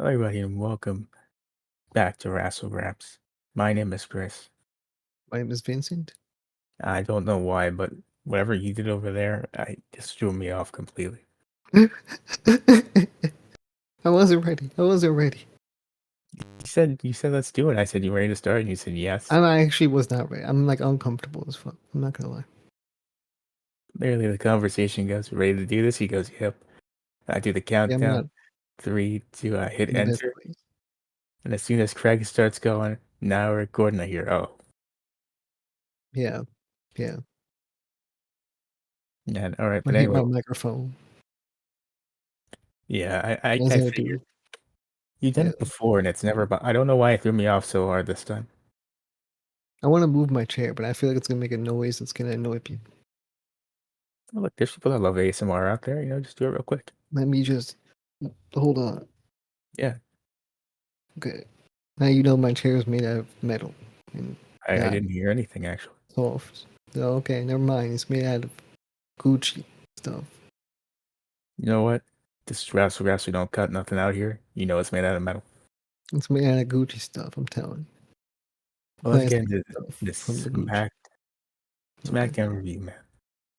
Hello, everybody, and welcome back to Wrassle Graps. My name is Chris. My name is Vincent. I don't know why, but whatever you did over there, I just threw me off completely. I wasn't ready. I wasn't ready. You said let's do it. I said you ready to start, and you said yes. I actually was not ready. I'm like uncomfortable as fuck. I'm not gonna lie. Literally, the conversation goes, "Ready to do this?" He goes, "Yep." I do the Yeah, I'm not countdown, 3, 2. I hit in the best enter, place. and as soon as Craig starts going, now we're recording. I hear, "Oh," Yeah, yeah. and all right. I But hit anyway, my microphone. yeah, I As I I do. figured you've done Yeah. it before, and it's never. I don't know why it threw me off so hard this time. I want to move my chair, but I feel like it's gonna make a noise that's gonna annoy people. Oh, look, there's people that love ASMR out there. Just do it real quick. Let me just hold on. Yeah, Okay. Now you know my chair is made out of metal and I not didn't hear anything actually. soft. So, okay, never mind. It's made out of Gucci stuff. You know what? This Wrassle Graps, we don't cut nothing out here. You know it's made out of metal. It's made out of Gucci stuff. I'm telling you. Well, let's get Classic into stuff from this the Gucci. Okay. Smackdown review, man.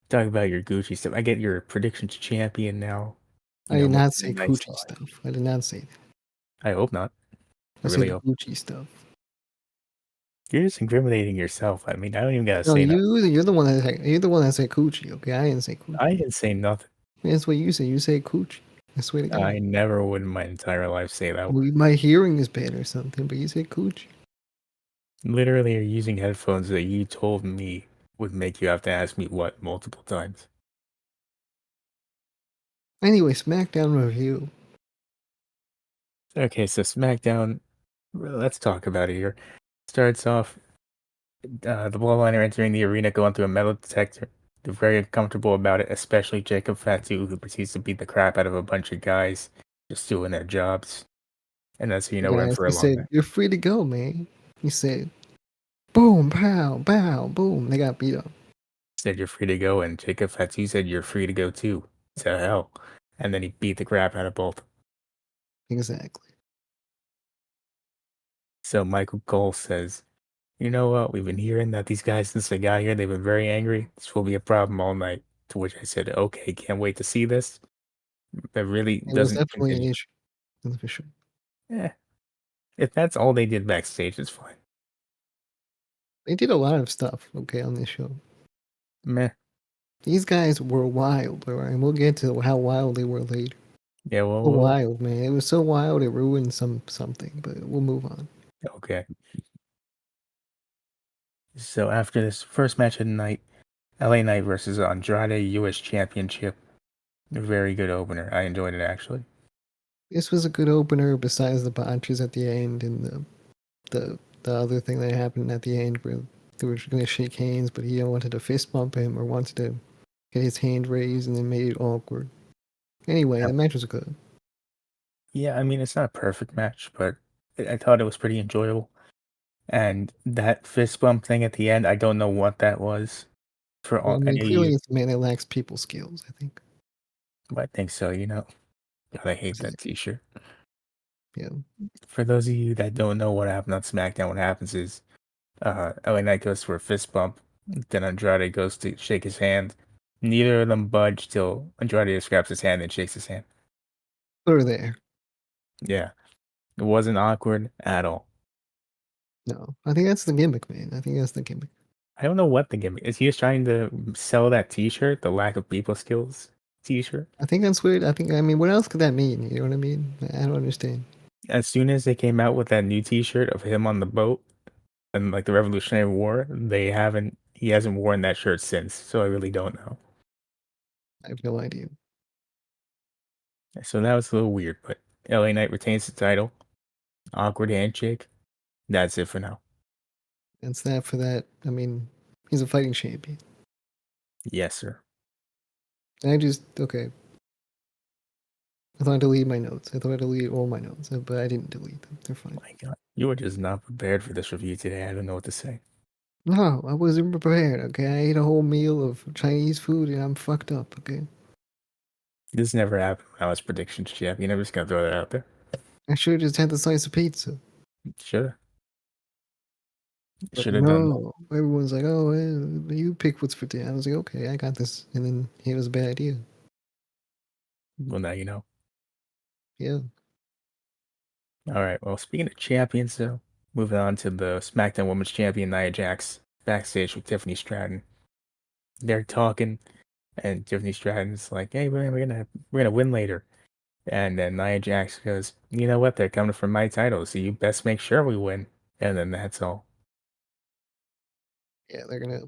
Talk about your Gucci stuff. I get your predictions champion now. I did Most not of the say nice Gucci stuff. stuff. I did not say that. I hope not. I I really said hope. Gucci stuff. You're just incriminating yourself. I mean, I don't even gotta No, say nothing. you're the one that said Gucci. Okay, I didn't say Gucci. I didn't say nothing. That's what you said. You said Gucci. I swear to God. I never would in my entire life say that Well, word. my hearing is bad or something, but you said Gucci. Literally, you're using headphones that you told me would make you have to ask me what multiple times. Anyway, SmackDown review. Okay, so SmackDown, well, let's talk about it here. Starts off, the bloodliner entering the arena going through a metal detector. They're very uncomfortable about it, especially Jacob Fatu, who proceeds to beat the crap out of a bunch of guys just doing their jobs. And that's how you know we're in Guys, for he a long said, night. you're free to go, man. He said, boom, pow, bow, boom. They got beat up. Said you're free to go, and Jacob Fatu said you're free to go too. To hell. And then he beat the crap out of both. Exactly. So Michael Cole says, "You know what? We've been hearing that these guys, since they got here, they've been very angry. This will be a problem all night." To which I said, "Okay, can't wait to see this." That really It was doesn't definitely an continue. issue. That's for sure. Eh, if that's all they did backstage, it's fine. They did a lot of stuff, okay, on this show. Meh. These guys were wild, all right? And we'll get to how wild they were later. Yeah, So well, wild, man. It was so wild it ruined something, but we'll move on. okay. So after this first match of the night, LA Knight versus Andrade US Championship. A very good opener. I enjoyed it actually. This was a good opener besides the botches at the end and the other thing that happened at the end where they were gonna shake hands, but he wanted to fist bump him or wanted to get his hand raised and then made it awkward. Anyway, Yeah, the match was good. yeah, I mean it's not a perfect match, but I thought it was pretty enjoyable. And that fist bump thing at the end, I don't know what that was for Well, I mean, any of clearly you. it's a man that lacks people skills, I think. But I think so. God, I hate This is- that t-shirt. Yeah. For those of you that don't know what happened on SmackDown, what happens is LA Knight goes for a fist bump, then Andrade goes to shake his hand. Neither of them budge till Andrade just grabs his hand and shakes his hand. Put her there. Yeah. It wasn't awkward at all. No. I think that's the gimmick, man. I think that's the gimmick. I don't know what the gimmick is. He just trying to sell that t-shirt, the lack of people skills t-shirt. I think that's weird. I mean, what else could that mean? You know what I mean? I don't understand. As soon as they came out with that new t-shirt of him on the boat and like the Revolutionary War, he hasn't worn that shirt since, so I really don't know. I have no idea. So that was a little weird, but LA Knight retains the title. Awkward handshake. That's it for now. That's that for that. I mean, he's a fighting champion. Yes, sir. Okay. I thought I deleted my notes. I thought I deleted all my notes, but I didn't delete them. They're fine. My God. You were just not prepared for this review today. I don't know what to say. No, I wasn't prepared, okay? I ate a whole meal of Chinese food and I'm fucked up, okay? This never happened when I was predictions champion. I'm just gonna throw that out there. I should have just had the slice of pizza. Shoulda. But Shoulda done that. no, everyone's like, "Oh, you pick what's for dinner." I was like, "Okay, I got this," and then it was a bad idea. Well, now you know. Yeah, Alright, well, speaking of champions, though, moving on to the SmackDown Women's Champion, Nia Jax, backstage with Tiffany Stratton. They're talking, and Tiffany Stratton's like, "Hey, man, we're gonna win later." And then Nia Jax goes, "You know what? They're coming for my title, so you best make sure we win." And then that's all. yeah, they're gonna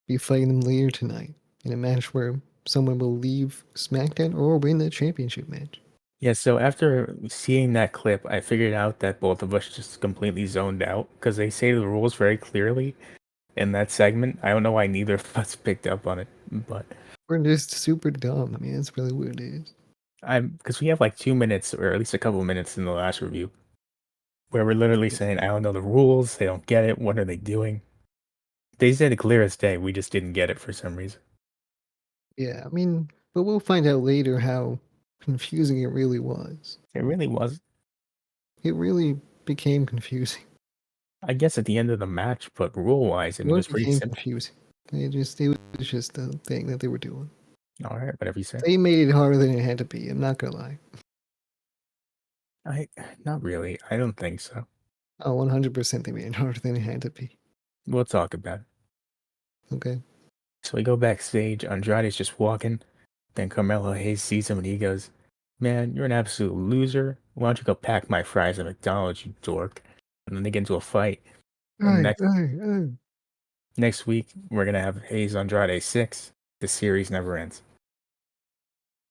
be fighting them later tonight in a match where someone will leave SmackDown or win the championship match. Yeah, so after seeing that clip, I figured out that both of us just completely zoned out because they say the rules very clearly in that segment. I don't know why neither of us picked up on it, but We're just super dumb. I mean, that's really what it is. I'm because we have like 2 minutes or at least a couple of minutes in the last review where we're literally saying, I don't know the rules, they don't get it, what are they doing? They said it clear as day, we just didn't get it for some reason. Yeah, I mean, but we'll find out later how confusing it really was. It really was, It really became confusing. I guess, at the end of the match, but rule wise, it What was pretty became simple. confusing? It was just a thing that they were doing. All right, whatever you say. They made it harder than it had to be. I'm not gonna lie. I not really. I don't think so. Oh, 100% they made it harder than it had to be. We'll talk about it. Okay. So we go backstage. Andrade's just walking. Then Carmelo Hayes sees him and he goes, "Man, you're an absolute loser. Why don't you go pack my fries at McDonald's, you dork?" And then they get into a fight. And Hey, hey, hey. next week we're gonna have Hayes Andrade 6. The series never ends.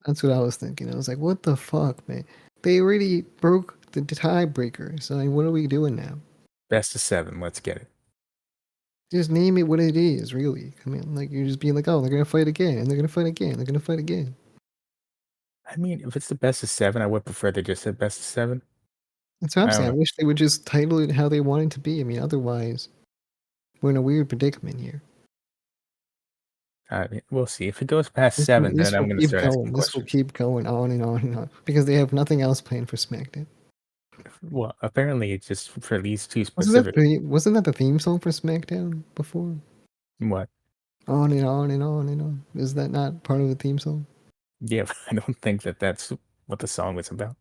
That's what I was thinking. I was like, what the fuck, man? They already broke the tiebreaker. So, I mean, what are we doing now? Best of 7. Let's get it. Just name it what it is, really. I mean, like, you're just being like, oh, they're going to fight again, and they're going to fight again, they're going to fight again. I mean, if it's the best of 7, I would prefer they just said best of 7. That's what I'm I don't saying. I know. wish they would just title it how they want it to be. I mean, otherwise, we're in a weird predicament here. I mean, we'll see. If it goes past This, 7, this then I'm will gonna keep start asking going. This will questions. keep going on and on and on because they have nothing else planned for SmackDown. Well, apparently it's just for these two Wasn't that specific. wasn't that the theme song for SmackDown before? What? On and on and on and on. Is that not part of the theme song? Yeah, but I don't think that that's what the song was about.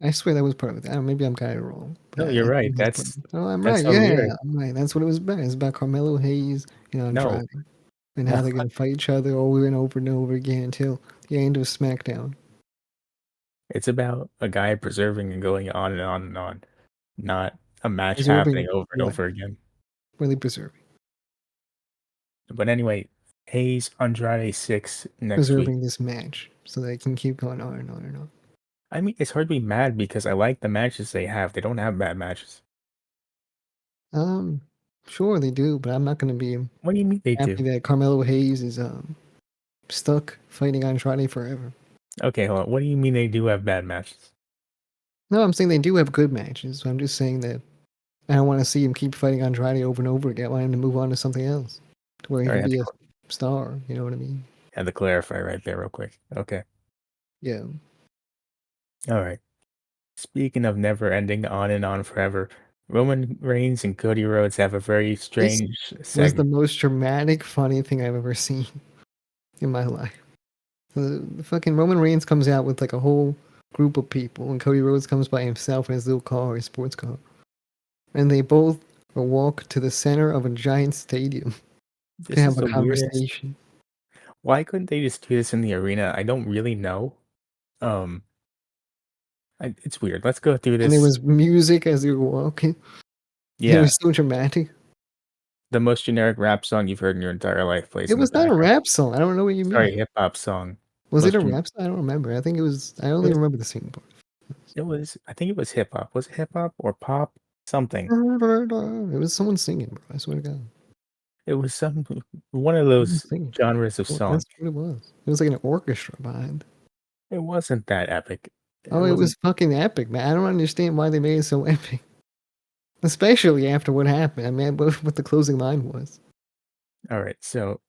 I swear that was part of it. Maybe I'm kind of wrong, but No, I you're right. think that's part of it. Oh, I'm That's right. a Yeah, lyric. I'm right. That's what it was about. It's about Carmelo Hayes and No, Andrade and no. how they're going to fight each other over and over again until the end of SmackDown. It's about a guy preserving and going on and on and on, not a match happening Preserving over and what? over again. Really preserving. But anyway, Hayes Andrade 6 next week. Preserving this match so they can keep going on and on and on. I mean, it's hard to be mad because I like the matches they have. They don't have bad matches. Um, sure they do, but I'm not going to be What do you mean they happy do? that Carmelo Hayes is stuck fighting Andrade forever. Okay, hold on. What do you mean they do have bad matches? No, I'm saying they do have good matches. So I'm just saying that I don't want to see him keep fighting Andrade over and over again. I want him to move on to something else, to where he All right, can be a star. You know what I mean? had to clarify right there real quick. Okay. Yeah. All right. Speaking of never ending on and on forever, Roman Reigns and Cody Rhodes have a very This strange was the segment. most dramatic, funny thing I've ever seen in my life. The fucking Roman Reigns comes out with like a whole group of people, and Cody Rhodes comes by himself in his little car, his sports car, and they both walk to the center of a giant stadium to This have is a the weirdest. conversation. Why couldn't they just do this in the arena? I don't really know. Um, it's weird. Let's go through And there this. was music as they were walking. It Yeah, was so dramatic. the most generic rap song you've heard in your entire life plays It in the was not a background. rap song. I don't know what you mean. Sorry, hip hop song. Was it Most a gen- rap song? I don't remember. I think it was. I it only was. remember the singing part. It was. I think it was hip hop. Was it hip hop or pop? Something. It was someone singing, bro. I swear to God. It was some one of Someone those singing. genres of Well, song. that's what it was. It was like an orchestra behind. It wasn't that epic. It Oh, it wasn't. was fucking epic, man. I don't understand why they made it so epic. Especially after what happened. I mean, what the closing line was. All right, so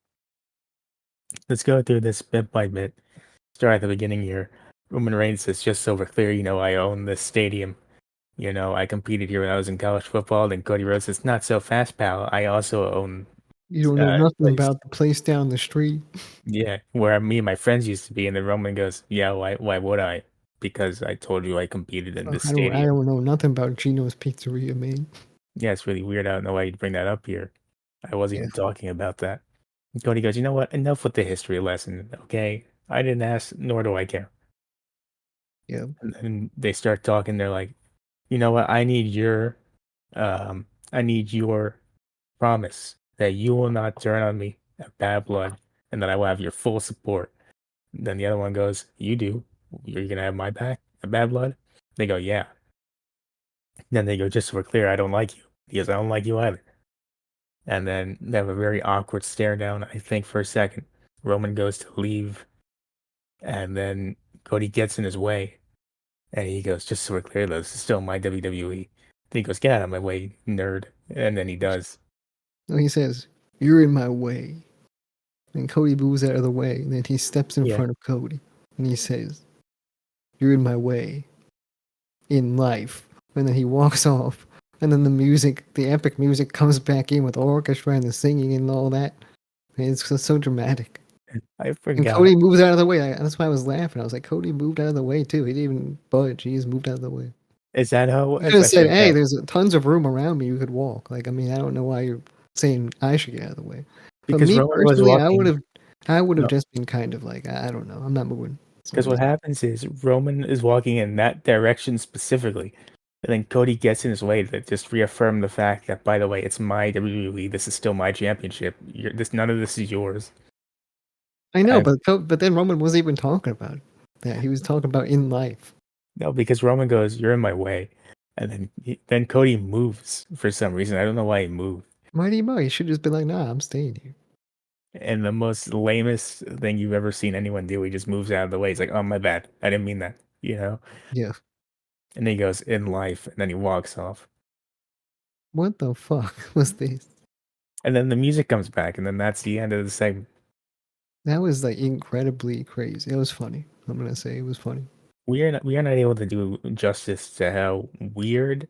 let's go through this bit by bit. Start at the beginning here. Roman Reigns says, just so we're clear, I own this stadium. I competed here when I was in college football. Then Cody Rhodes says, not so fast, pal. I also own You don't know nothing place. about the place down the street. Yeah, where me and my friends used to be. And then Roman goes, yeah, why would I? Because I told you I competed in this I stadium. don't know nothing about Gino's Pizzeria, man. Yeah, it's really weird. I don't know why you'd bring that up here. I wasn't Yeah, even talking about that. And Cody goes, you know what? Enough with the history lesson, okay? I didn't ask, nor do I care. yeah. And then they start talking. They're like, you know what? Um, I need your promise that you will not turn on me at bad blood and that I will have your full support. Then the other one goes, you do. You're gonna have my back at bad blood? They go, yeah. Then they go, just so we're clear, I don't like you. He goes, I don't like you either. And then they have a very awkward stare down, I think, for a second. Roman goes to leave, and then Cody gets in his way, and he goes, just so we're clear, though, this is still my WWE. Then he goes, get out of my way, nerd. And then he does. No, he says, "You're in my way," and Cody moves out of the way. And then he steps in Yeah. front of Cody, and he says, "You're in my way in life." And then he walks off. And then the music, the epic music, comes back in with the orchestra and the singing and all that. And it's just so dramatic. I And forgot. Cody moves out of the way. That's why I was laughing. I was like, Cody moved out of the way too. He didn't even budge. He just moved out of the way. Is that how it You could was? have I said, "Hey, forgot. there's tons of room around me. You could walk." Like, I mean, I don't know why you're saying I should get out of the way. But Because me Roman was personally, walking. I would have No, just been kind of like, I don't know. I'm not moving. So because what happens is Roman is walking in that direction specifically. And then Cody gets in his way to just reaffirm the fact that, by the way, it's my WWE. This is still my championship. None of this is yours. I know, And but then Roman wasn't even talking about that. He was talking about in life. no, because Roman goes, "You're in my way," and then Cody moves for some reason. I don't know why he moved. Mighty Mo, he should have just been like, "Nah, I'm staying here." And the most lamest thing you've ever seen anyone do, he just moves out of the way. He's like, "Oh, my bad. I didn't mean that," you know. Yeah. And then he goes, "In life," and then he walks off. What the fuck was this? And then the music comes back, and then that's the end of the segment. That was like incredibly crazy. It was funny. I'm gonna say it was funny. We are not able to do justice to how weird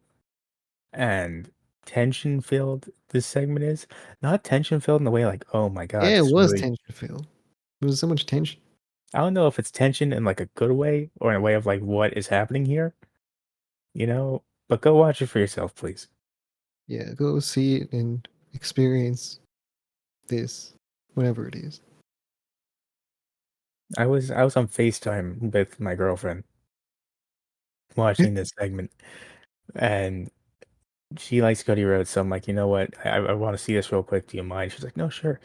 and tension filled this segment is. Not tension filled in the way like, oh my God, Yeah, it this was really. tension filled. There was so much tension. I don't know if it's tension in like a good way or in a way of like what is happening here, but go watch it for yourself, please. Yeah, go see it and experience this, whatever it is. I was on FaceTime with my girlfriend watching this segment, and she likes Cody Rhodes, so I'm like, you know what? I want to see this real quick. Do you mind? She's like, no, sure.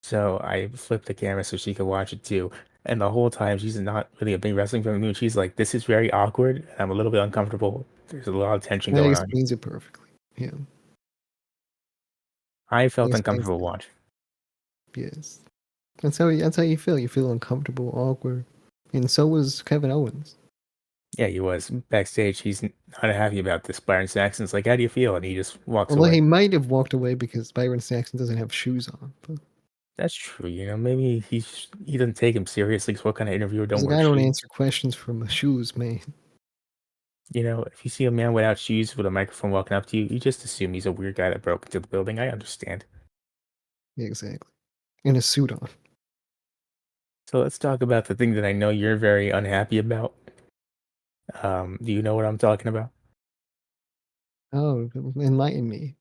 So I flipped the camera so she could watch it too. And the whole time, she's not really a big wrestling fan. And she's like, this is very awkward. I'm a little bit uncomfortable. There's a lot of tension That going on. explains it perfectly. Yeah, I that felt explains uncomfortable it. watching. Yes, that's how you feel. You feel uncomfortable, awkward, and so was Kevin Owens. Yeah, he was backstage. He's not happy about this. Byron Saxon's like, how do you feel? And he just walks Although away. he might have walked away because Byron Saxton doesn't have shoes on. But That's true. Maybe he doesn't take him seriously. So what kind of interviewer he's don't like, wear I don't shoes? answer questions from my shoes, man. If you see a man without shoes with a microphone walking up to you, you just assume he's a weird guy that broke into the building. I understand. Yeah, exactly. And a suit on. So let's talk about the thing that I know you're very unhappy about. Do you know what I'm talking about? Oh, enlighten me.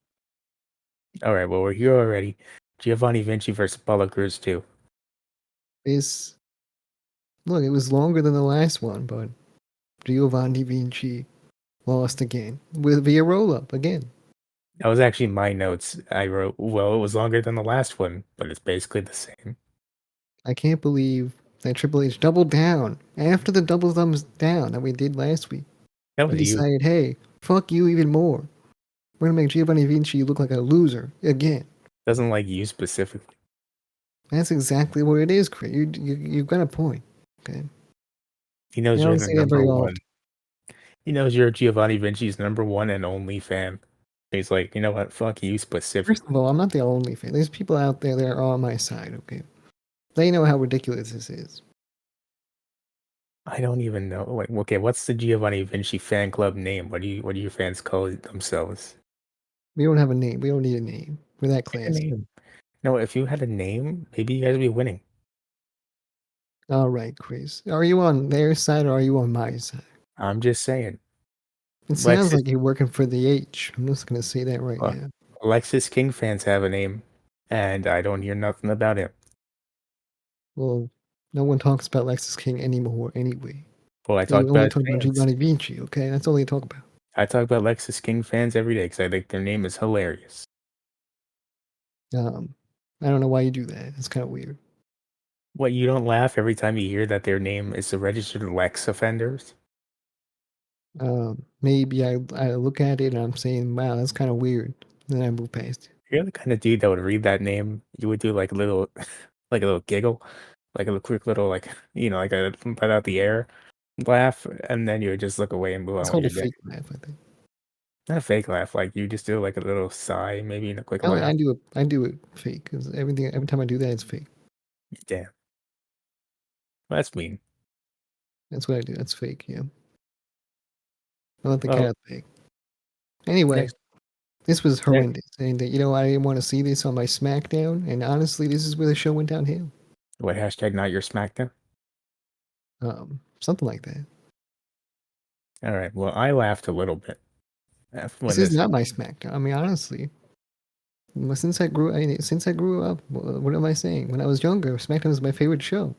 All right, well, we're here already. Giovanni Vinci versus Apollo Crews 2. This look, it was longer than the last one, but Giovanni Vinci lost again with via roll up again. That was actually my notes. I wrote, well, it was longer than the last one, but it's basically the same. I can't believe that Triple H doubled down after the double thumbs down that we did last week. That He was you. decided, hey, fuck you even more. We're gonna make Giovanni Vinci look like a loser again. Doesn't like you specifically. That's exactly what it is, Chris. You've got a point. Okay, He I knows you're don't the say that number very one. often. He knows you're Giovanni Vinci's number one and only fan. He's like, you know what? Fuck you First specifically. of all, I'm not the only fan. There's people out there that are on my side. Okay, they know how ridiculous this is. I don't even know. Like, okay, what's the Giovanni Vinci fan club name? What do your fans call themselves? We don't have a name. We don't need a name. We're that Pick a classy. name. No, if you had a name, maybe you guys would be winning. All right, Chris. Are you on their side or are you on my side? I'm just saying. It sounds Lexus, like you're working for the H. I'm just gonna say that right uh, now. Lexus King fans have a name, and I don't hear nothing about him. Well, no one talks about Lexus King anymore anyway. Well, I They talk would about only his talk about fans. Giovanni Vinci, okay? That's all they talk about. I talk about Lexus King fans every day because I think their name is hilarious. Um, I don't know why you do that. It's kind of weird. What, you don't laugh every time you hear that their name is the registered Lex offenders? Maybe I look at it and I'm saying, wow, that's kind of weird. Then I move past it. You're the kind of dude that would read that name. You would do like a little, like a little giggle, like a quick little, like, like a let out the air laugh, and then you would just look away and move It's on with called a your day. fake laugh, I think. Not a fake laugh, like you just do like a little sigh, maybe in a quick laugh. I do it fake because every time I do that, it's fake. Damn, that's mean. That's what I do. That's fake. Yeah, I let the cat Well, out the bag. Anyway, next, this was next, horrendous, and I didn't want to see this on my SmackDown. And honestly, this is where the show went downhill. what hashtag not your SmackDown? Something like that. All right, well, I laughed a little bit This when is this. not my SmackDown. I mean, honestly, since I grew up, what am I saying? When I was younger, SmackDown was my favorite show.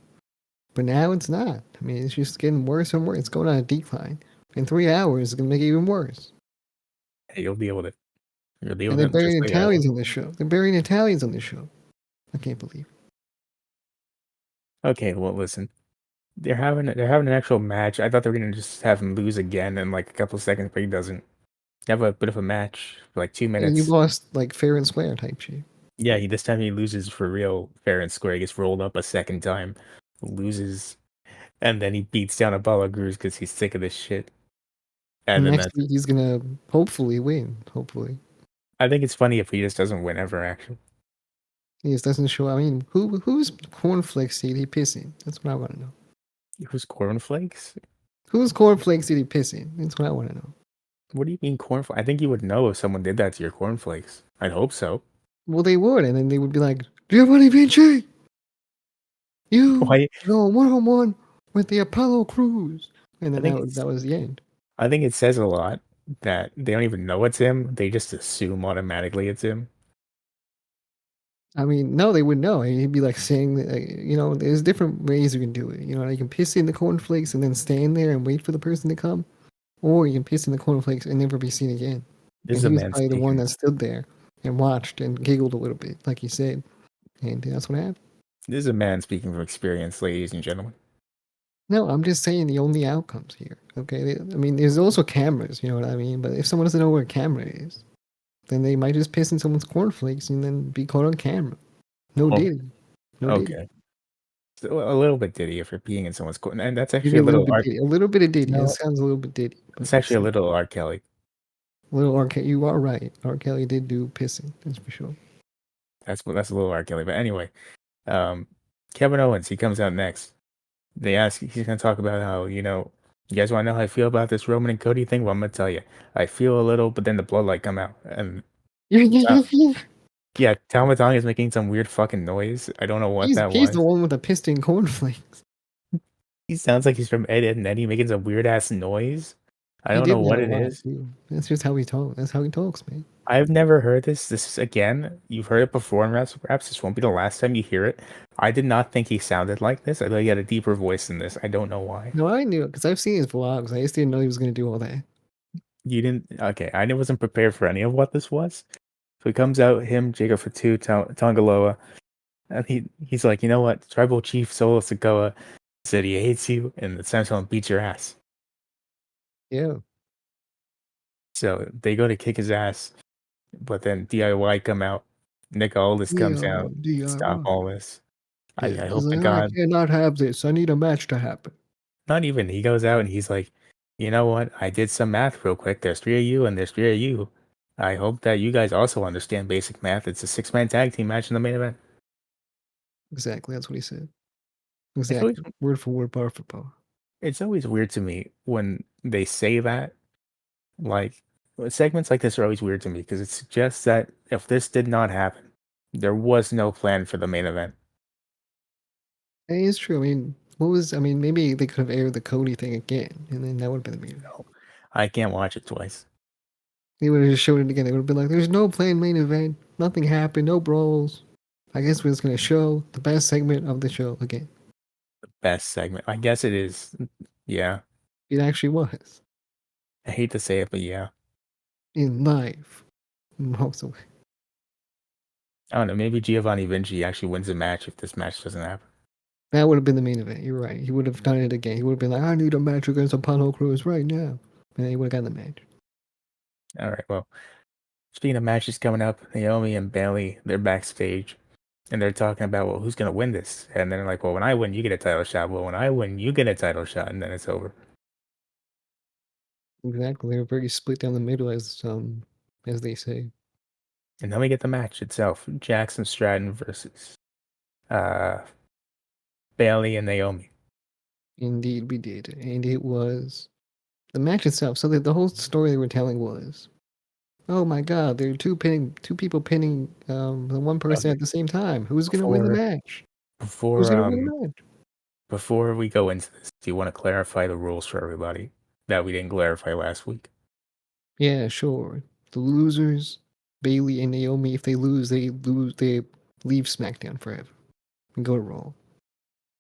But now it's not. I mean, it's just getting worse and worse. It's going on a decline. In 3 hours, it's gonna make it even worse. Hey, you'll deal with it. You'll deal And with they're it just burying like I will. Italians on the show. They're burying Italians on the show. I can't believe it. Okay, well, listen. They're having an actual match. I thought they were gonna just have him lose again in like a couple seconds, but he doesn't. They have a bit of a match for like two And you minutes. lost like fair and square type shit. Yeah, this time he loses for real, fair and square. He gets rolled up a second time, loses, and then he beats down Apollo Crews because he's sick of this shit. And And then next that's. week he's gonna hopefully win. Hopefully. I think it's funny if he just doesn't win ever. Actually, He just doesn't show. I mean, whose cornflakes did he piss in? That's what I want to know. who's cornflakes? Whose cornflakes did he piss in? That's what I want to know. What do you mean cornflakes? I think you would know if someone did that to your cornflakes. I'd hope so. Well, they would, and then they would be like, Giovanni Vinci, you Why? go one on one with the Apollo Crews, and I then think it's. that was the end. I think it says a lot that they don't even know it's him. They just assume automatically it's him. I mean, no, they would know. He'd be like saying, there's different ways you can do it. You can piss in the cornflakes and then stand there and wait for the person to come, or you can piss in the cornflakes and never be seen again. This And is a he was man probably the one speaking. that stood there and watched and giggled a little bit, like he said, and that's what happened. This is a man speaking from experience, ladies and gentlemen. No, I'm just saying the only outcomes here. Okay, I mean, there's also cameras. You know what I mean? But if someone doesn't know where a camera is, then they might just piss in someone's cornflakes and then be caught on camera. No Oh, Diddy. No Diddy. okay. So a little bit diddy if you're peeing in someone's court, and that's Maybe actually a a little little bit R. Diddy. A little bit of Diddy. It No, sounds a little bit Diddy, but it's actually a little R. Kelly. little R. Kelly. You are right. R. Kelly did do pissing. That's for sure. That's a little R. Kelly. But anyway, um, Kevin Owens, he comes out next. They ask, he's gonna talk about how you guys want to know how I feel about this Roman and Cody thing. Well, I'm gonna tell you, I feel a little, but then the bloodlight come out, and yeah, Talmadong is making some weird fucking noise. I don't know what that He's the was. one with the pissed in cornflakes. He sounds like he's from Ed, Edd and Eddy making some weird ass noise. I He don't did know that what a it lot is. too. That's just how he talks. That's how he talks, man. I've never heard this. This is again, you've heard it before in Wrassle Graps. This won't be the last time you hear it. I did not think he sounded like this. I thought he had a deeper voice than this. I don't know why. No, I knew it because I've seen his vlogs. I just didn't know he was gonna do all that. You didn't. Okay, I wasn't prepared for any of what this was. So he comes out, him, Jacob Fatu, Tongaloa, and he's like, you know what? Tribal Chief Solo Sikoa said he hates you, and it's time to beat your ass. Yeah. So they go to kick his ass, but then DIY come out. Nick Aldis comes Yeah, out, stop DIY. all this. Yeah, I he's hope to like, I God. cannot have this. I need a match to happen. Not even. He goes out and he's like, you know what? I did some math real quick. There's three of you and there's three of you. I hope that you guys also understand basic math. It's a six-man tag team match in the main event. Exactly. That's what he said. It's always Exactly. Word for word, bar for bar. it's always weird to me when they say that. Like segments like this are always weird to me because it suggests that if this did not happen, there was no plan for the main event. It is true. I mean, what was? I mean, maybe they could have aired the Cody thing again, and then that would have been the main event. No, I can't watch it twice. They would have just showed it again. They would have been like, "There's no planned main event. Nothing happened. No brawls. I guess we're just gonna show the best segment of the show again." Best segment. I guess it is. Yeah. It actually was I hate to say it, but yeah. in life, most of it. I don't know. Maybe Giovanni Vinci actually wins the match if this match doesn't happen. That would have been the main event. You're right. He would have done it again. He would have been like, "I need a match against Apollo Crews right now," and then he would have gotten the match. All right. Well, speaking of matches coming up, Naomi and Bailey, they're backstage and they're talking about, well, who's going to win this? And then they're like, well, when I win, you get a title shot. Well, when I win, you get a title shot. And then it's over. Exactly. They were very split down the middle, as they say. And then we get the match itself. Jackson Stratton versus uh, Bailey and Naomi. Indeed, we did, and it was the match itself. So the whole story they were telling was, oh my God, there are two people pinning the one person Okay. at the same time. Who's gonna win the Before match? Who's before gonna win the match? before we go into this, do you want to clarify the rules for everybody that we didn't clarify last week? Yeah, sure. The losers, Bailey and Naomi, if they lose, they leave SmackDown forever and go to Raw.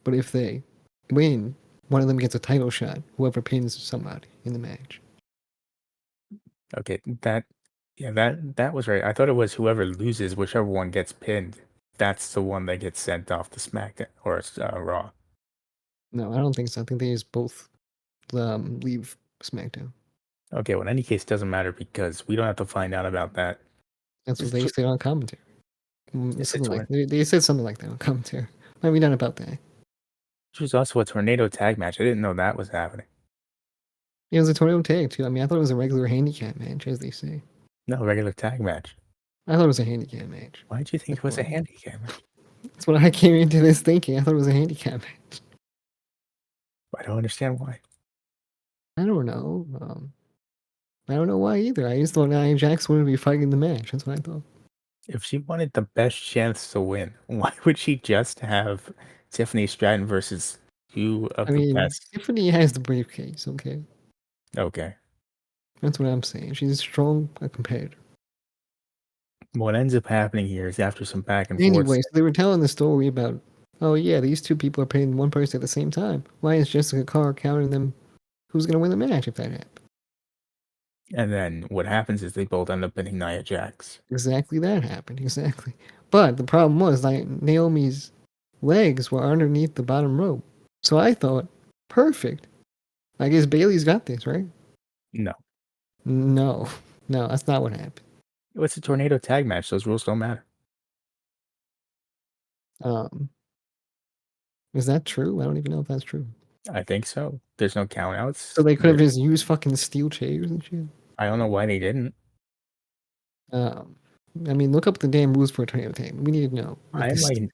But if they win, one of them gets a title shot. Whoever pins somebody in the match. Okay, that was right. I thought it was whoever loses, whichever one gets pinned, that's the one that gets sent off to SmackDown or Raw. No, I don't think so. I think they just both leave SmackDown. Okay, well, in any case, it doesn't matter because we don't have to find out about that. That's what It's, they tw- said on commentary. it's a Something like torn. they said something like that on commentary. Maybe not about that. Which was also a tornado tag match. I didn't know that was happening. It was a tornado tag too. I mean, I thought it was a regular handicap match, as they say. No, regular tag match. I thought it was a handicap match. Why did you think That's it was a why. handicap match? That's what I came into this thinking. I thought it was a handicap match. I don't understand why. I don't know. I don't know why either. I just thought Nia Jax wouldn't be fighting the match. That's what I thought. If she wanted the best chance to win, why would she just have Tiffany Stratton versus two I of the mean, best? Tiffany has the briefcase. Okay, Okay. that's what I'm saying. She's a strong competitor. What ends up happening here is after some back and forth. Anyway, so they were telling the story about, oh yeah, these two people are pinning one person at the same time. Why is Jessica Carr counting them? Who's gonna win the match if that happens? And then what happens is they both end up pinning Nia Jax. Exactly that happened. Exactly. But the problem was like Naomi's legs were underneath the bottom rope. So I thought, perfect. I guess Bailey's got this, right? No. No. No, that's not what happened. It's a tornado tag match. Those rules don't matter. Um, is that true? I don't even know if that's true. I think so. There's no So countouts. they could have just used fucking steel chairs and shit. I don't know why they didn't. Um, I mean, look up the damn rules for a tornado tag. We need to know if I'm this. like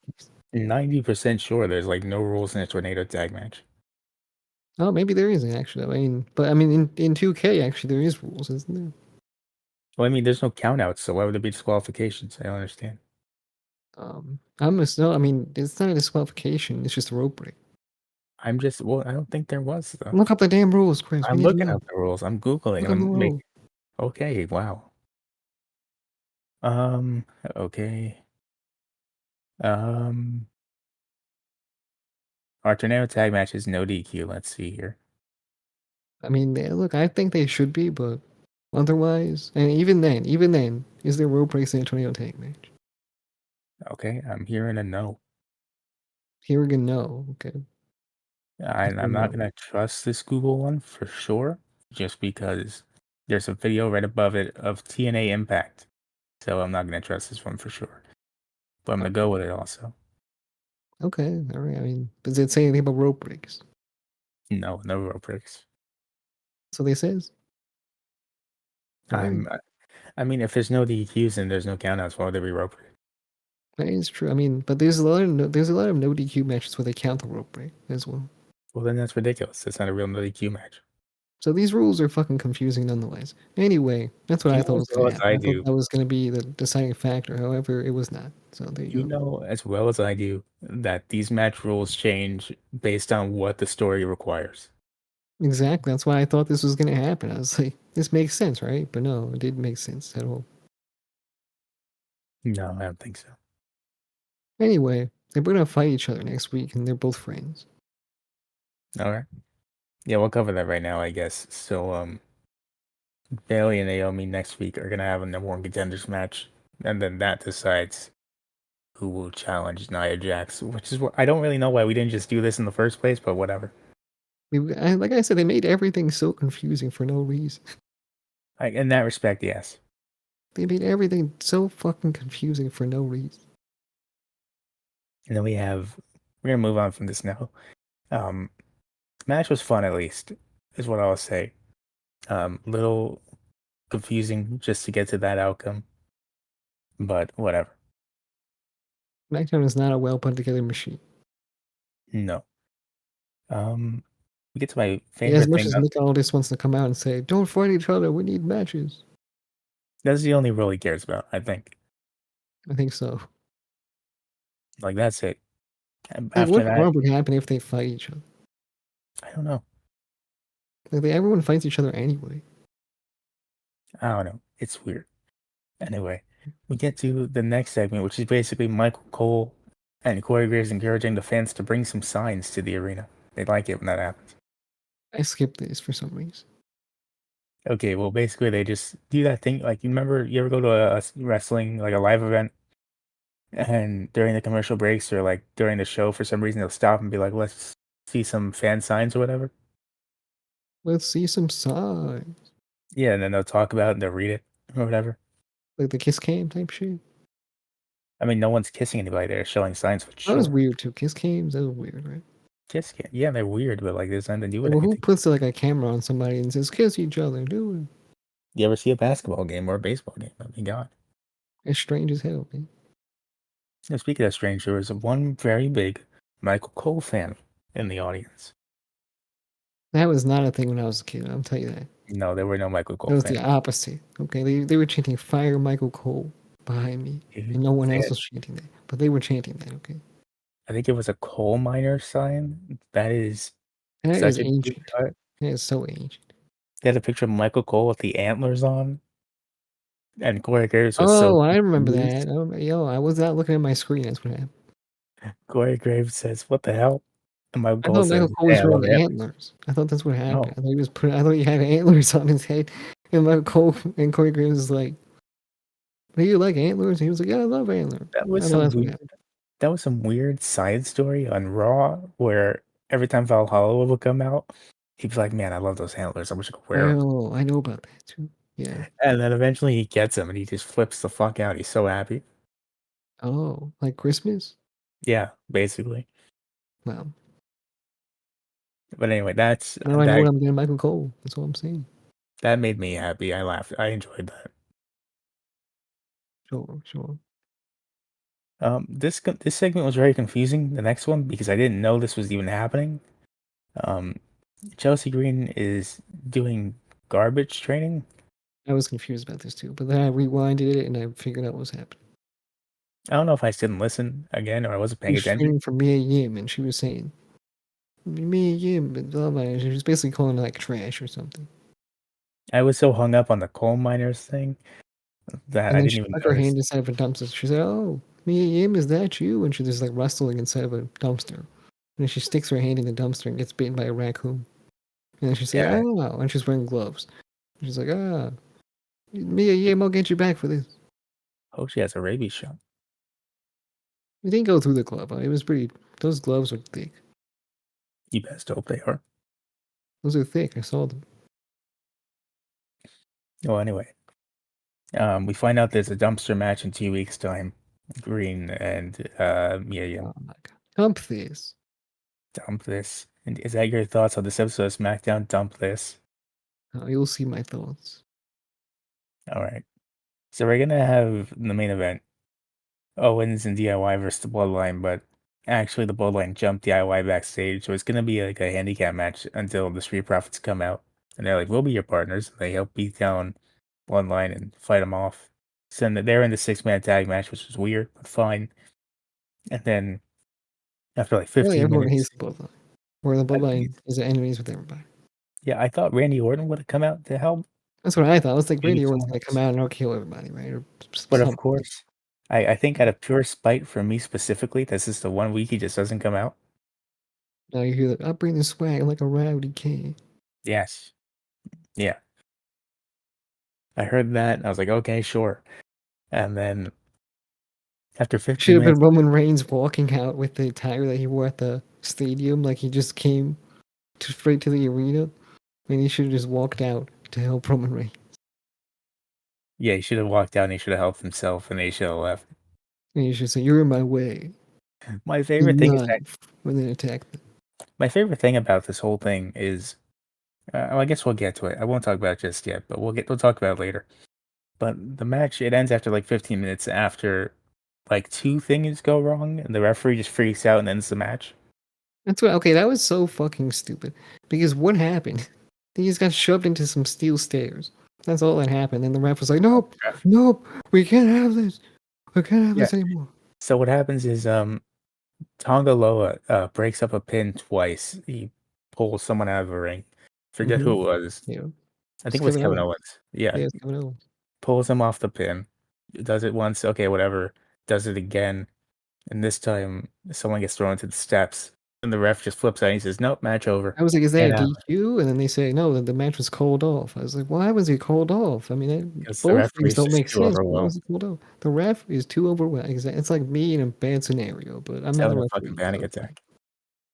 90% sure there's like no rules in a tornado tag match. Oh, maybe there isn't actually. I mean, but I mean, in 2K actually there is rules, isn't there? Well, I mean, there's no countouts, so why would there be disqualifications? I don't understand. I'm no. I mean, it's not a disqualification. It's just a rope break. Well, I don't think there was though. Look up the damn rules, Chris. We I'm need to looking know. up the rules. I'm Googling Look and up the I'm rules. making, okay, wow. Um, okay. Um, our tornado tag match is no DQ. Let's see here. I mean, look, I think they should be, but otherwise, and even then, is there rope breaks in a tornado tag match? Okay, I'm hearing a no. Here again, no. Okay, I'm not no. gonna trust this Google one for sure, just because there's a video right above it of TNA Impact. So I'm not gonna trust this one for sure. But I'm gonna go with it also. Okay, all right. I mean, does it say anything about rope breaks? No, no rope breaks. So they says. All right, I mean, if there's no DQs and there's no countouts, why would there be rope breaks? that is true. I mean, but there's a lot of no DQ matches where they count the rope break as well. Well, then that's ridiculous. That's not a real DQ match. So these rules are fucking confusing nonetheless. Anyway, that's what I You thought know as was well gonna as happen. I I thought do. that was gonna be the deciding factor. However, it was not. So there you You go. know as well as I do that these match rules change based on what the story requires. Exactly. That's why I thought this was gonna happen. I was like, this makes sense, right? But no, it didn't make sense at all. No, I don't think so. Anyway, they're gonna fight each other next week, and they're both friends. All right. Yeah, we'll cover that right now, I guess. So, Bailey and Naomi next week are gonna have a number one contenders match, and then that decides who will challenge Nia Jax, which is what I don't really know why we didn't just do this in the first place, but whatever. Like I said, they made everything so confusing for no reason. In that respect, yes. They made everything so fucking confusing for no reason. And then we're gonna move on from this now. Um, Match was fun at least, is what I'll say. Little confusing just to get to that outcome, but whatever. SmackDown is not a well put together machine. No. We get to my Yeah, as favorite much thing. as Nick Aldis wants to come out and say, "Don't fight each other, we need matches." That's the only role he cares about, I think. I think so. Like that's it. And Like, after what that, harm would happen if they fight each other? I don't know. Like, everyone fights each other anyway. I don't know. It's weird. Anyway, we get to the next segment, which is basically Michael Cole and Corey Graves encouraging the fans to bring some signs to the arena. They like it when that happens. I skipped this for some reason. Okay, well, basically they just do that thing. Like, you ever go to a wrestling, like a live event, and during the commercial breaks or like during the show, for some reason they'll stop and be like, "Let's see some fan signs or whatever." Let's see some signs. Yeah, and then they'll talk about it and they'll read it or whatever. Like the kiss cam type shit. I mean, no one's kissing anybody. They're showing signs for That was sure. weird too. Kiss cams, that was weird, right? Kiss can Yeah, they're weird, but like there's nothing to do Like, with well, who anything. puts like a camera on somebody and says, kiss each other? Do it. You ever see a basketball game or a baseball game? I mean, God. It's strange as hell, man. Now, speaking of strange, there was one very big Michael Cole fan in the audience. That was not a thing when I was a kid, I'll tell you that. No, there were no Michael It Cole was the fans. opposite. Okay, they were chanting "Fire Michael Cole" behind me, Dude, and no one they else had, was chanting that, but they were chanting that. Okay, I think it was a coal miner sign. That is that is such a deep ancient. cut. That is so ancient. They had a picture of Michael Cole with the antlers on, and Corey Graves was so Oh, I remember confused. that. Yo, I was not looking at my screen. That's what happened. Corey Graves says, "What the hell?" And Michael I Cole thought Michael says, Cole "Hey, was I wearing love the antlers." antlers. I thought that's what happened. No, I thought he was putting. I thought he had antlers on his head, and Michael Cole and Corey Graves was like, "Do you like antlers?" And he was like, "Yeah, I love antlers." that was I thought some that's what weird. happened. That was some weird side story on Raw where every time Valhalla would come out, he'd be like, "Man, I love those antlers. I wish I could wear them." Oh, I know about that too. Yeah. And then eventually he gets them and he just flips the fuck out. He's so happy. Oh, like Christmas? Yeah, basically. Well, But anyway, now I know what I'm getting Michael Cole. That's all I'm saying. that made me happy. I laughed. I enjoyed that. Sure, sure. This segment was very confusing. The next one because I didn't know this was even happening. Um, Chelsea Green is doing garbage training. I was confused about this too, but then I rewinded it and I figured out what was happening. I don't know if I didn't listen again or I wasn't She paying was attention. training for Mia Yim, and she was saying Mia Yim, and blah blah. And she was basically calling her like trash or something. I was so hung up on the coal miners thing that And I then didn't she even stuck her notice. hand inside of a dumpster. She said, "Oh, Mia Yim, is that you?" And she's just like rustling inside of a dumpster. And then she sticks her hand in the dumpster and gets bitten by a raccoon. And then she's like, Yeah, "Oh," and she's wearing gloves. She's like, "Ah, Mia Yim, I'll get you back for this." I hope she has a rabies shot. We didn't go through the glove. It was pretty. Those gloves are thick. You best hope they are. Those are thick. I saw them. Well, anyway, we find out there's a dumpster match in 2 weeks' time. Green and Miriam Oh my god. Dump this. dump this. And is that your thoughts on this episode of SmackDown? Dump this. You'll see my thoughts. All right. So we're gonna have the main event: Owens and DIY versus the Bloodline. But actually the Bloodline jumped DIY backstage, so it's gonna be like a handicap match until the Street Profits come out, and they're like, "We'll be your partners." They help beat down Bloodline and fight them off. So then they're in the 6-man tag match, which is weird, but fine. And then after like Really, 15 everyone hates minutes, the bloodline. Where the I think bloodline is enemies with everybody. yeah, I thought Randy Orton would have come out to help, That's what I thought. I was like, maybe Randy Orton's someone gonna come else. out and I'll kill everybody, right? Or But of something. course, I think out of pure spite for me specifically, this is the one week he just doesn't come out. Now you hear that, I'll bring the swag like a rowdy king. Yes. Yeah. I heard that. And I was like, okay, sure. And then after Should 15 have been minutes, Roman Reigns walking out with the attire that he wore at the stadium, like he just came straight to the arena, and he should have just walked out to help Roman Reigns. yeah, he should have walked out and he should have helped himself and they should have left. And he should say, "You're in my way." My favorite thing is that Enough when they attack them. my favorite thing about this whole thing is, well, I guess we'll get to it. I won't talk about it just yet, but we'll talk about it later. But the match it ends after like 15 minutes after like two things go wrong and the referee just freaks out and ends the match. That's what. Okay, that was so fucking stupid. Because what happened? He just got shoved into some steel stairs. That's all that happened. And the ref was like, "Nope, Ref. nope, we can't have this. We can't have Yeah. this anymore." So what happens is Tonga Loa breaks up a pin twice. He pulls someone out of the ring. Forget Mm-hmm. who it was. Yeah, I it's think it was Kevin Kevin Owens. Owens. Yeah, Yeah, it's Kevin Owens. pulls him off the pin. Does it once, okay, whatever. Does it again, and this time someone gets thrown to the steps, and the ref just flips out and he says, "Nope, match over." I was like, "Is that a And DQ?" And then they say, "No, the match was called off." I was like, "Why was he called off?" I mean, because the both referee things is don't just make too sense. Why overwhelmed, was he called off? The ref is too overwhelmed. It's like me in a bad scenario, but I'm he's not the having a fucking referee. panic So attack.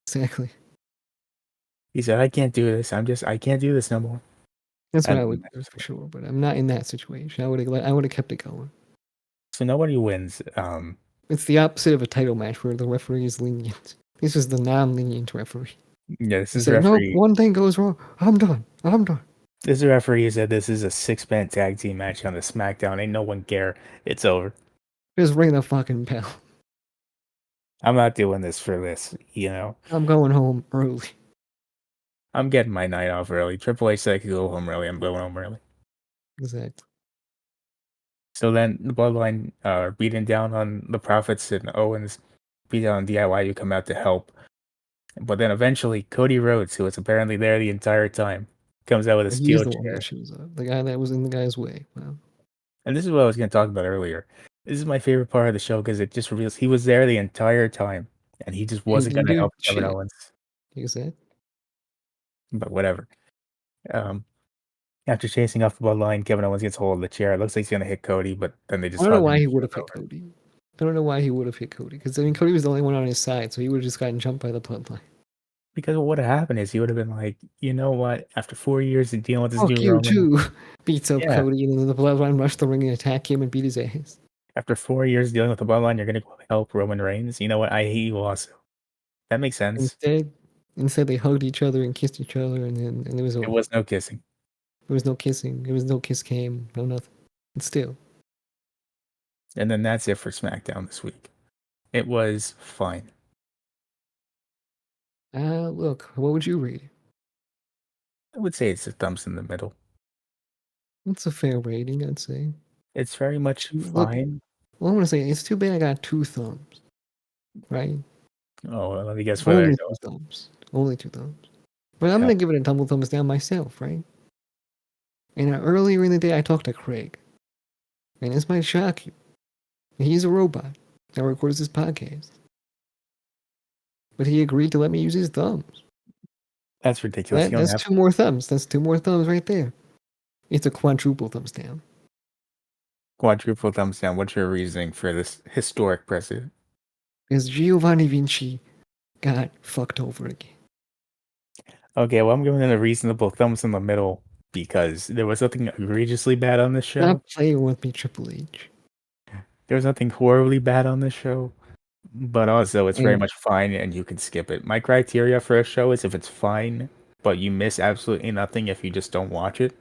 exactly, He said, "I can't do this. I can't do this no more." that's what And I the would match do is for over. sure. But I'm not in that situation. I would have kept it going. So nobody wins. It's the opposite of a title match where the referee is lenient. This is the non-lenient referee. Yeah, this He is the said, "Nope, referee. one thing goes wrong. I'm done. I'm done." This is the referee said this is a 6-man tag team match on the SmackDown. Ain't no one care. It's over. Just ring the fucking bell. I'm not doing this for this. You know, I'm going home early. I'm getting my night off early. Triple H said I could go home early. I'm going home early. Exactly. So then the Bloodline are beating down on the Profits and Owens beat down on DIY who come out to help. But then eventually Cody Rhodes, who was apparently there the entire time, comes out with a He's steel the one that chair. shows up. The guy that was in the guy's way. Wow. And this is what I was going to talk about earlier. This is my favorite part of the show because it just reveals he was there the entire time and he just And wasn't going didn't to do help Kevin shit. Owens. Exactly. But whatever. Um, After chasing off the Bloodline, Kevin Owens gets hold of the chair. It looks like he's going to hit Cody, but then they I just don't know hug and why the he would show's have hit over. Cody. I don't know why he would have hit Cody. Because, I mean, Cody was the only one on his side, so he would have just gotten jumped by the bloodline. Because what would have happened is he would have been like, you know what? After 4 years of dealing with this Fuck dude you, Roman, too. Beats up yeah. Cody, and then the bloodline rushed the ring and attack him and beat his ass. After 4 years dealing with the Bloodline, you're gonna go help Roman Reigns. You know what? I hate you also. That makes sense. Instead, instead they hugged each other and kissed each other, and it was It over. was no kissing, There was no kissing. There was no kiss cam. No nothing. And still, and then that's it for SmackDown this week. It was fine. look, what would you rate it? I would say it's a thumbs in the middle. It's a fair rating, I'd say. It's very much Look, fine. well, I'm gonna say it's too bad I got two thumbs, right? Oh, well, let me guess where they're Only two going. thumbs. Only two thumbs. But I'm Yeah. gonna give it a double thumbs down myself, right? And earlier in the day, I talked to Craig, and this might shock you. He's a robot that records this podcast, but he agreed to let me use his thumbs. That's ridiculous. You don't That's have two more thumbs. That's two more thumbs right there. It's a quadruple thumbs down. quadruple thumbs down. What's your reasoning for this historic precedent? Because Giovanni Vinci got fucked over again. Okay, well, I'm giving it a reasonable thumbs in the middle because there was nothing egregiously bad on this show. Stop playing with me, Triple H. There was nothing horribly bad on this show, but also it's very And much fine and you can skip it. My criteria for a show is if it's fine, but you miss absolutely nothing if you just don't watch it.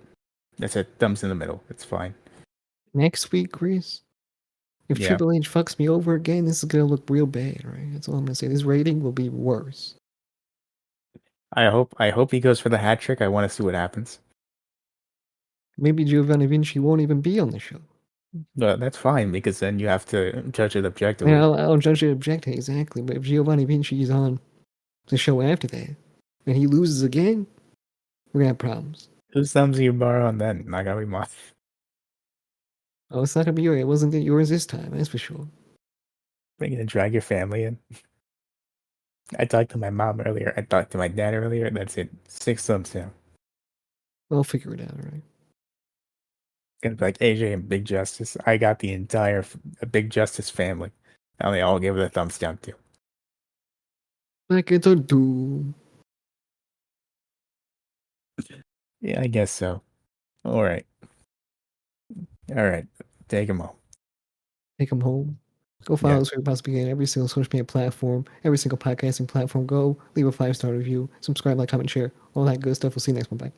That's it. Thumbs in the middle. It's fine. next week, Chris, If Yeah. Triple H fucks me over again, this is gonna look real bad, right? That's all I'm gonna say. This rating will be worse. I hope he goes for the hat trick. I want to see what happens. Maybe Giovanni Vinci won't even be on the show. No, that's fine because then you have to judge it I mean, objectively. I'll judge it objectively, exactly. But if Giovanni Vinci is on the show after that and he loses again, we're gonna have problems. Whose thumbs do you borrow on then? Not gonna be mine. Oh, it's not gonna be yours. It wasn't yours this time, that's for sure. Are you gonna drag your family in? I talked to my mom earlier. I talked to my dad earlier. That's it. 6 thumbs down. I'll figure it out, all right? Gonna be like AJ and Big Justice. I got the entire Big Justice family. And they all gave it a thumbs down too. Like it's a doom. Yeah, I guess so. All right. All right. Take him home. Take them home. Go follow Yeah. us where you possibly can. Every single social media platform, every single podcasting platform. Go leave a 5-star review, subscribe, like, comment, share, all that good stuff. We'll see you next one. Bye.